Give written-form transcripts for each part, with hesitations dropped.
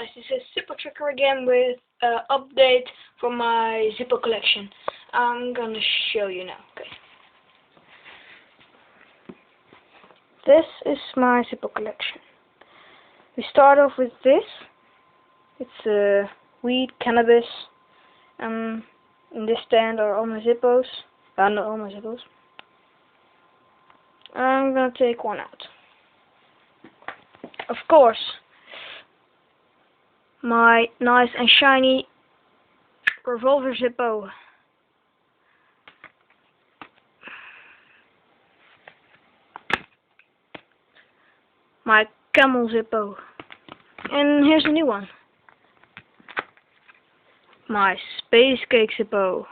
guys, this is Zippo Tracker again with an update for my Zippo collection. I'm gonna show you now. Okay. This is my Zippo collection. We start off with this. It's weed, cannabis. In this stand are all my Zippos. Not all my Zippos. I'm gonna take one out. Of course, my nice and shiny revolver Zippo. My camel Zippo. And here's a new one. My space cake Zippo.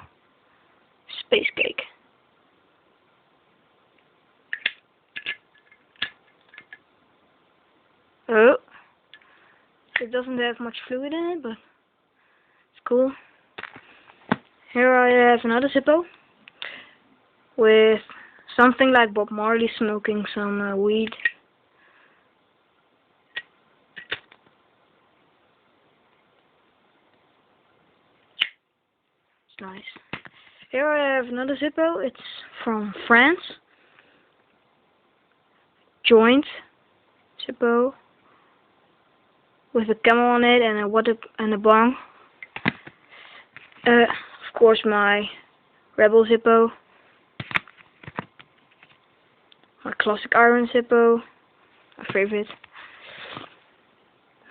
Space cake. Oh, it doesn't have much fluid in it, but it's cool. Here I have another Zippo with something like Bob Marley smoking some weed. It's nice. Here I have another Zippo. It's from France. Joint Zippo with a camel on it and a bong. Of course, my Rebel Zippo, my classic iron Zippo, my favorite,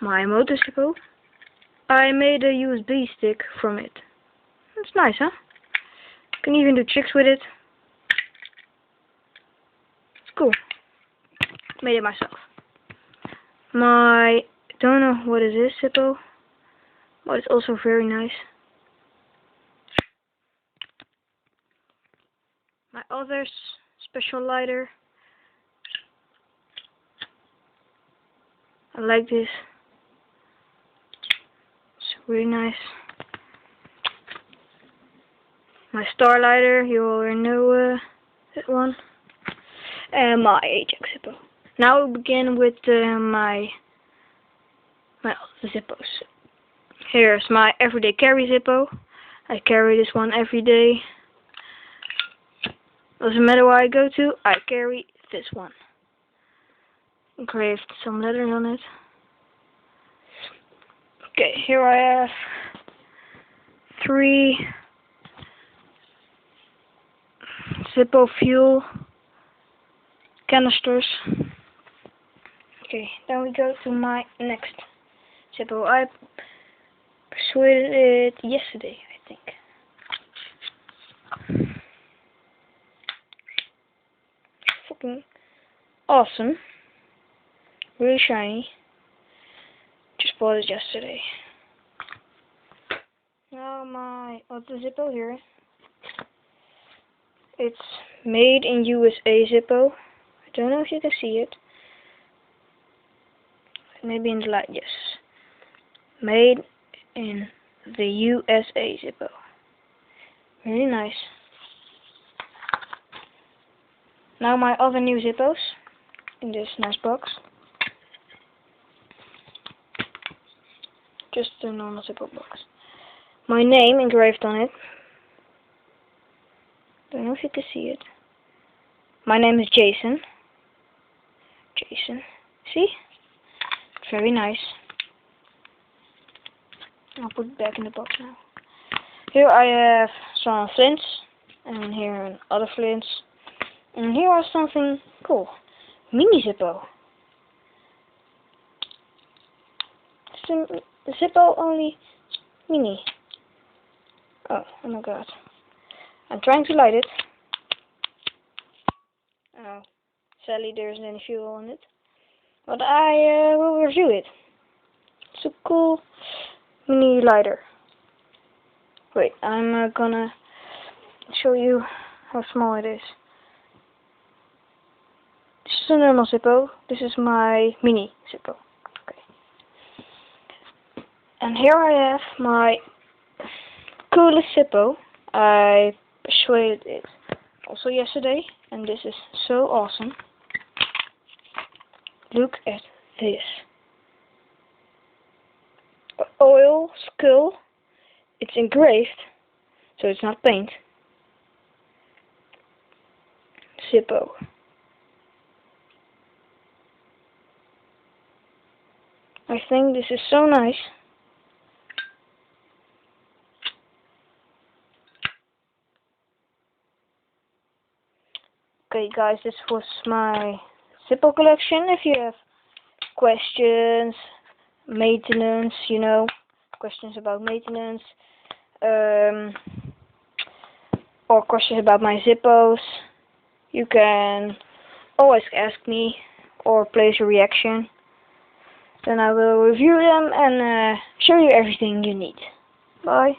my motor Zippo. I made a USB stick from it. It's nice, huh? Can even do tricks with it. It's cool. Made it myself. Don't know what it is, Zippo, but it's also very nice. My other special lighter. I like this. It's really nice. My star lighter, you already know that one. And my Ajax Zippo. Now we begin with my other Zippos. Here's my everyday carry Zippo. I carry this one every day. Doesn't matter where I go to, I carry this one. Engraved some letters on it. Okay, here I have 3 Zippo fuel canisters. Okay, then we go to my next Zippo. I persuaded it yesterday, I think. Fucking awesome. Really shiny. Just bought it yesterday. Now my other Zippo here. It's made in USA Zippo. I don't know if you can see it. Maybe in the light, yes. Made in the USA Zippo. Really nice. Now my other new Zippos in this nice box. Just a normal Zippo box. My name engraved on it. Don't know if you can see it. My name is Jason. Jason. See? Very nice. I'll put it back in the box now. Here I have some flints, and here other flints, and here are something cool. Mini Zippo. It's a Zippo only mini. Oh my god. I'm trying to light it. Oh, sadly there isn't any fuel on it. But I will review it. It's a cool mini lighter. Wait, I'm gonna show you how small it is. This is a normal Zippo. This is my mini Zippo. Okay. And here I have my coolest Zippo. I persuaded it also yesterday, and this is so awesome. Look at this. oil skull. It's engraved, so it's not paint. Zippo. I think this is so nice. Okay guys, this was my Zippo collection. If you have questions, maintenance, you know, questions about maintenance, or questions about my Zippos, you can always ask me or place a reaction. Then I will review them and show you everything you need. Bye.